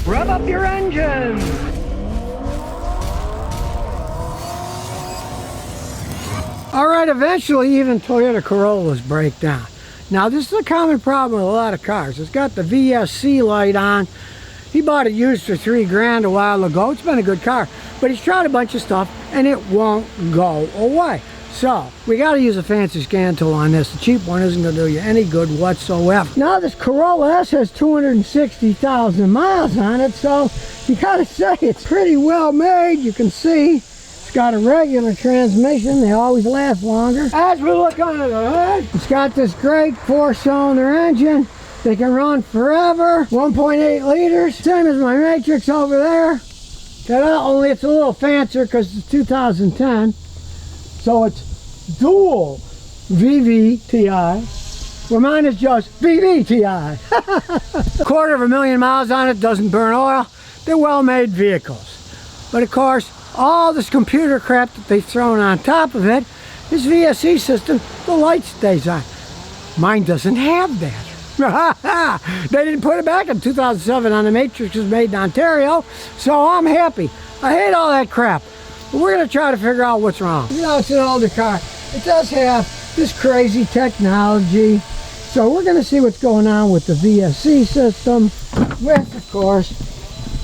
Rev up your engines! Alright, eventually even Toyota Corollas break down. Now this is a common problem with a lot of cars. It's got the VSC light on. He bought it used for $3 grand a while ago. It's been a good car, but he's tried a bunch of stuff and it won't go away. So we got to use a fancy scan tool on this. The cheap one isn't going to do you any good whatsoever. Now this Corolla S has 260,000 miles on it, so you got to say it's pretty well made. You can see it's got a regular transmission. They always last longer. As we look under the hood, it's got this great 4-cylinder engine. They can run forever. 1.8 liters. Same as my Matrix over there. Ta-da, only it's a little fancier because it's 2010. So it's dual VVTi, where mine is just VVTi. 250,000 miles on it, doesn't burn oil. They're well-made vehicles. But of course, all this computer crap that they've thrown on top of it, this VSC system, the light stays on. Mine doesn't have that. They didn't put it back in 2007 on the Matrix. Was made in Ontario, so I'm happy. I hate all that crap. But we're going to try to figure out what's wrong. You know, it's an older car. It does have this crazy technology. So we're going to see what's going on with the VSC system with, of course,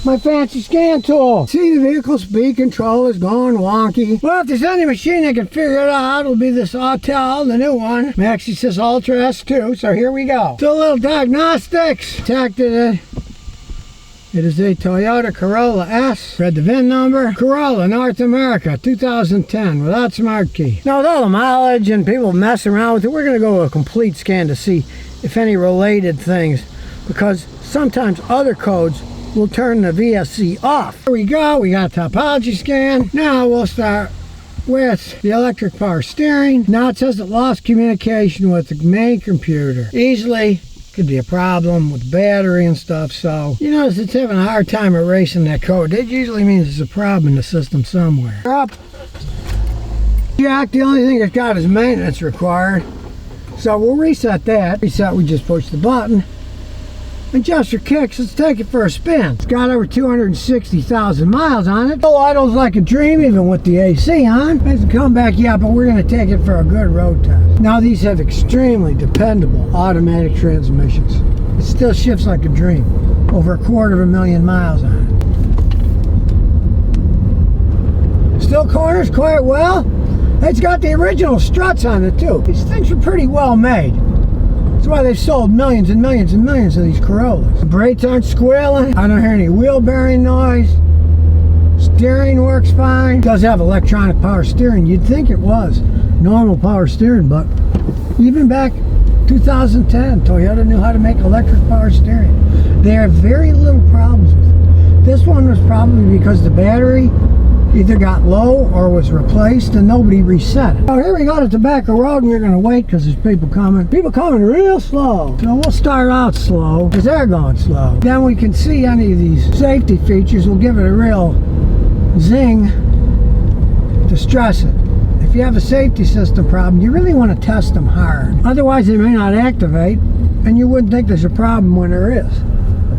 my fancy scan tool. See, the vehicle speed control is going wonky. Well, if there's any machine that can figure it out, it'll be this Autel, the new one. Maxie says Ultra S2, so here we go. So a little diagnostics. Detected it. It is a Toyota Corolla S. Read the VIN number. Corolla, North America, 2010, without smart key. Now, with all the mileage and people messing around with it, we're going to go with a complete scan to see if any related things, because sometimes other codes will turn the VSC off. Here we go. We got a topology scan. Now we'll start with the electric power steering. Now it says it lost communication with the main computer. Easily could be a problem with battery and stuff, so you notice it's having a hard time erasing that code. That usually means there's a problem in the system somewhere. Up. Jack, the only thing it's got is maintenance required. So we'll reset that. Reset, we just push the button. Adjust your kicks, let's take it for a spin. It's got over 260,000 miles on it. Still idles like a dream even with the AC on. Hasn't come back yet, but we're going to take it for a good road test. Now these have extremely dependable automatic transmissions. It still shifts like a dream. Over 250,000 miles on it. Still corners quite well. It's got the original struts on it too. These things are pretty well made. That's why they've sold millions and millions and millions of these Corollas. The brakes aren't squealing. I don't hear any wheel bearing noise. Steering works fine. It does have electronic power steering. You'd think it was normal power steering, but even back 2010, Toyota knew how to make electric power steering. They have very little problems with it. This one was probably because the battery either got low or was replaced and nobody reset it. Oh, here we go to Tobacco Road, and we're going to wait because there's people coming. People coming real slow. So we'll start out slow because they're going slow. Then we can see any of these safety features. We'll give it a real zing to stress it. If you have a safety system problem, you really want to test them hard. Otherwise, they may not activate, and you wouldn't think there's a problem when there is.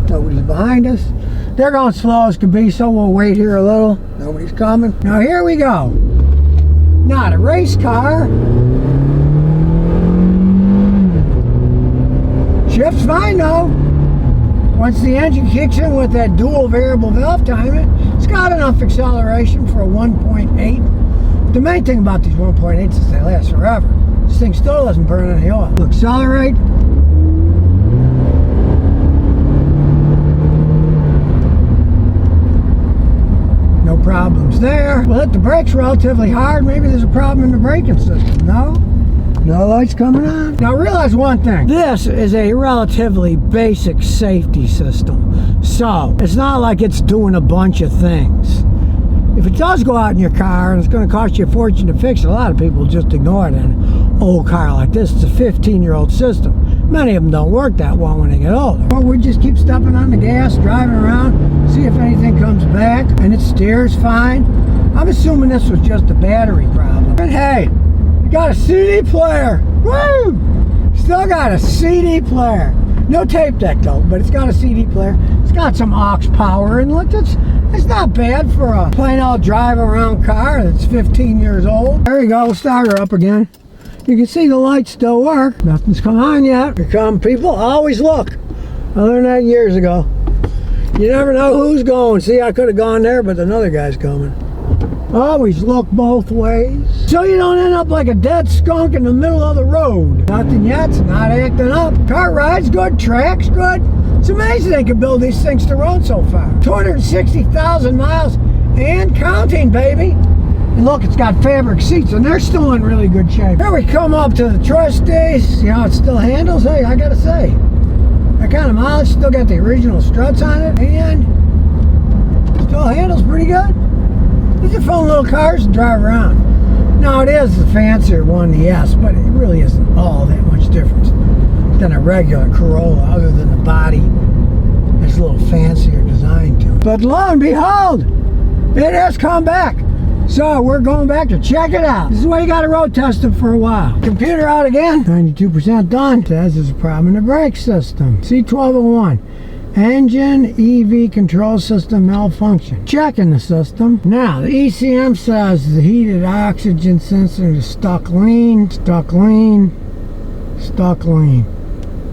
Nobody's behind us. They're going slow as can be, so we'll wait here a little. Nobody's coming. Now here we go. Not a race car. Shifts fine though. Once the engine kicks in with that dual variable valve timing, it's got enough acceleration for a 1.8. The main thing about these 1.8s is they last forever. This thing still doesn't burn any oil. We'll accelerate. No problems there. We'll hit the brakes relatively hard. Maybe there's a problem in the braking system. No? No lights coming on. Now realize one thing. This is a relatively basic safety system. So, it's not like it's doing a bunch of things. If it does go out in your car and it's going to cost you a fortune to fix it, a lot of people just ignore it in an old car like this. It's a 15-year-old system. Many of them don't work that well when they get older. But we just keep stepping on the gas, driving around, see if anything comes back, and it steers fine. I'm assuming this was just a battery problem. And hey, you got a CD player. Woo! Still got a CD player. No tape deck though, but it's got a CD player. It's Got some aux power, and look, it's not bad for a plain old drive around car that's 15 years old. There you go, we'll start her up again. You can see the lights still work. Nothing's come on yet. Here come people. Always look. I learned that years ago. You never know who's going. See, I could have gone there, but another guy's coming. Always look both ways, so you don't end up like a dead skunk in the middle of the road. Nothing yet. It's not acting up. Car ride's good. Track's good. It's amazing they can build these things to run so far. 260,000 miles and counting, baby. And look, it's got fabric seats, and they're still in really good shape. Here we come up to the trustees. You know, it still handles. Hey, I gotta say, that kind of mileage, still got the original struts on it, and still handles pretty good. These are fun little cars to drive around. Now, it is the fancier one, the S, but it really isn't all that much difference than a regular Corolla, other than the body has a little fancier design to it. But lo and behold, it has come back. So we're going back to check it out. This is why you got to road test it for a while. Computer out again. 92% done. Says there's a problem in the brake system. C1201. Engine EV control system malfunction. Checking the system. Now the ECM says the heated oxygen sensor is stuck lean. Stuck lean. Stuck lean.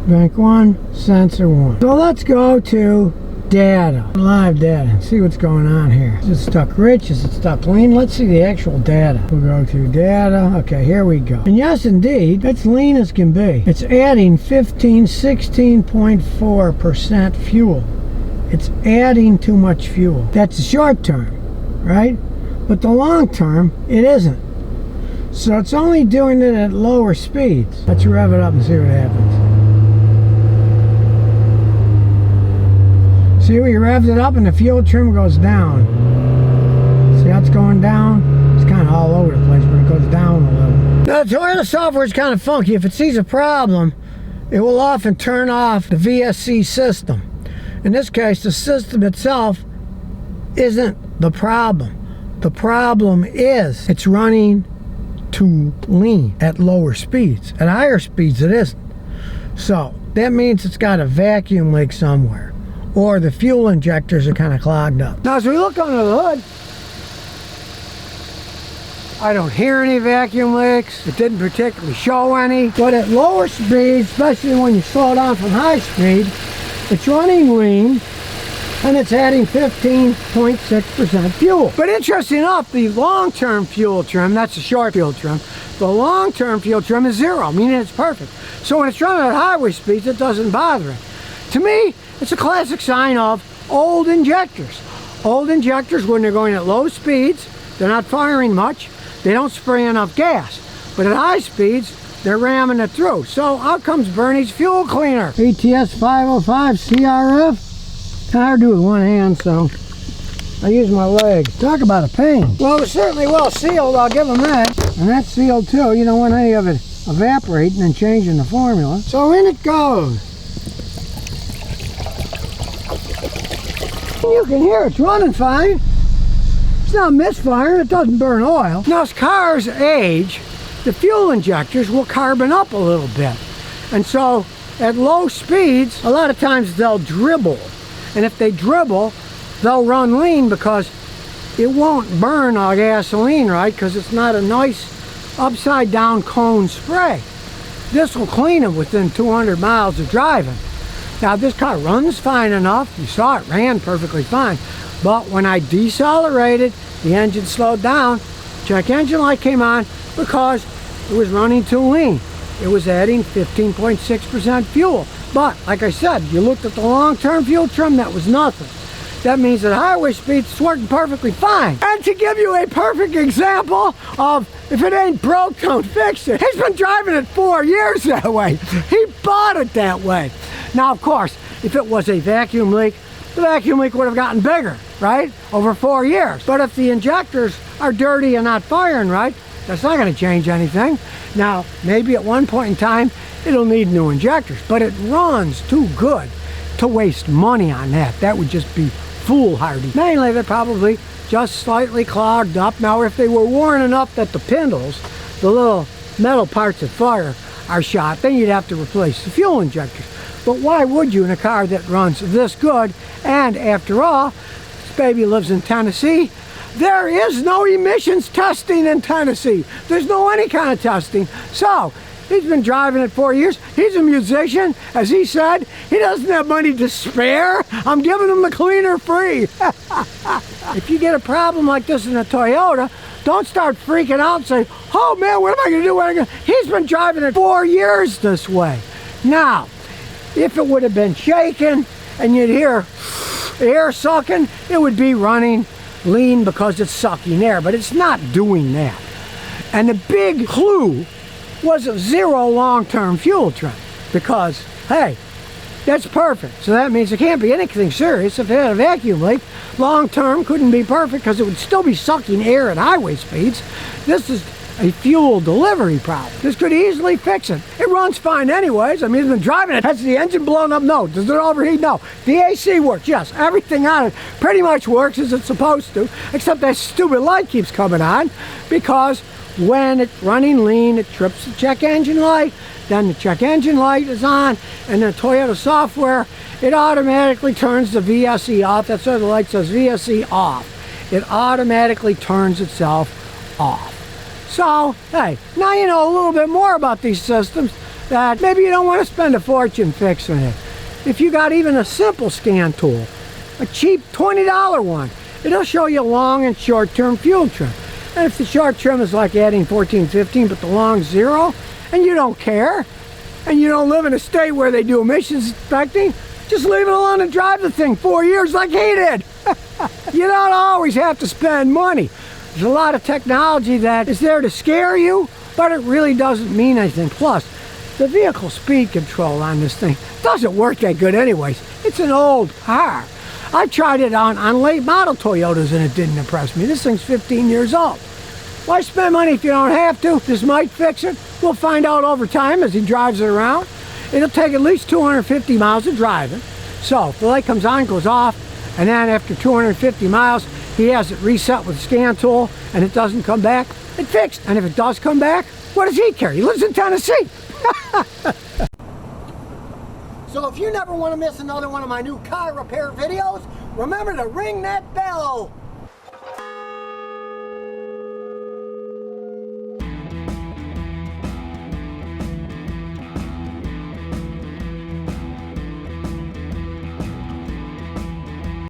Bank 1, sensor 1. So let's go to data, live data, see what's going on here. Is it stuck rich? Is it stuck lean? Let's see the actual data. We'll go to data. Okay, here we go. And yes, indeed, it's lean as can be. It's adding 16.4% fuel. It's adding too much fuel. That's the short term, right? But the long term, it isn't. So it's only doing it at lower speeds. Let's rev it up and see what happens. See, we revved it up and the fuel trim goes down. See how it's going down? It's kind of all over the place, but it goes down a little. Now, the Toyota software is kind of funky. If it sees a problem, it will often turn off the VSC system. In this case, the system itself isn't the problem. The problem is it's running too lean at lower speeds. At higher speeds, it isn't. So that means it's got a vacuum leak somewhere, or the fuel injectors are kind of clogged up. Now, as we look under the hood, I don't hear any vacuum leaks. It didn't particularly show any. But at lower speeds, especially when you slow down from high speed, it's running lean, and it's adding 15.6% fuel. But interesting enough, the long-term fuel trim, that's the short fuel trim, the long-term fuel trim is 0, meaning it's perfect. So when it's running at highway speeds, it doesn't bother it. To me, it's a classic sign of old injectors. Old injectors, when they're going at low speeds, they're not firing much, they don't spray enough gas. But at high speeds, they're ramming it through. So out comes Bernie's fuel cleaner. ATS 505 CRF. Hard to do with one hand, so I use my legs. Talk about a pain. Well, it was certainly well sealed, I'll give them that. And that's sealed too. You don't want any of it evaporating and changing the formula. So in it goes. You can hear it's running fine. It's not misfiring, it doesn't burn oil. Now, as cars age, the fuel injectors will carbon up a little bit. And so at low speeds, a lot of times they'll dribble. And if they dribble, they'll run lean because it won't burn our gasoline, right? Because it's not a nice upside down cone spray. This will clean it within 200 miles of driving. Now, this car runs fine enough. You saw it ran perfectly fine. But when I decelerated, the engine slowed down. Check engine light came on because it was running too lean. It was adding 15.6% fuel. But, like I said, you looked at the long-term fuel trim, that was nothing. That means at highway speeds, it's working perfectly fine. And to give you a perfect example of if it ain't broke, don't fix it. He's been driving it 4 years that way. He bought it that way. Now, of course, if it was a vacuum leak, the vacuum leak would have gotten bigger, right? Over 4 years. But if the injectors are dirty and not firing right, that's not going to change anything. Now, maybe at one point in time, it'll need new injectors, but it runs too good to waste money on that. That would just be foolhardy. Mainly, they're probably just slightly clogged up. Now, if they were worn enough that the pindles, the little metal parts that fire, are shot, then you'd have to replace the fuel injectors. But why would you in a car that runs this good And after all, this baby lives in Tennessee. There is no emissions testing in Tennessee. There's no any kind of testing. So, he's been driving it 4 years. He's a musician. As he said, he doesn't have money to spare. I'm giving him the cleaner free. If you get a problem like this in a Toyota, don't start freaking out and say, oh man, what am I going to do? He's been driving it 4 years this way. Now, if it would have been shaking and you'd hear air sucking, it would be running lean because it's sucking air, but it's not doing that. And the big clue was a zero long-term fuel trend, because, hey, that's perfect. So that means it can't be anything serious. If it had a vacuum leak, long-term couldn't be perfect because it would still be sucking air at highway speeds. This is a fuel delivery problem. This could easily fix it. It runs fine anyways. I mean, he's been driving it. Has the engine blown up? No. Does it overheat? No. The AC works. Yes. Everything on it pretty much works as it's supposed to, except that stupid light keeps coming on, because when it's running lean, it trips the check engine light. Then the check engine light is on, and the Toyota software, it automatically turns the VSE off. That's why the light says VSE off. It automatically turns itself off. So, hey, now you know a little bit more about these systems, that maybe you don't want to spend a fortune fixing it. If you got even a simple scan tool, a cheap $20 one, it'll show you long and short-term fuel trim. And if the short trim is like adding 14, 15, but the long 0, and you don't care, and you don't live in a state where they do emissions inspecting, just leave it alone and drive the thing 4 years like he did. You don't always have to spend money. There's a lot of technology that is there to scare you, but it really doesn't mean anything. Plus, the vehicle speed control on this thing doesn't work that good anyways. It's an old car. I tried it on late model Toyotas and it didn't impress me. This thing's 15 years old. Why spend money if you don't have to? This might fix it. We'll find out over time as he drives it around. It'll take at least 250 miles of driving. So if the light comes on, goes off, and then after 250 miles, he has it reset with a scan tool and it doesn't come back, it's fixed. And if it does come back, what does he care? He lives in Tennessee. So if you never want to miss another one of my new car repair videos, remember to ring that bell.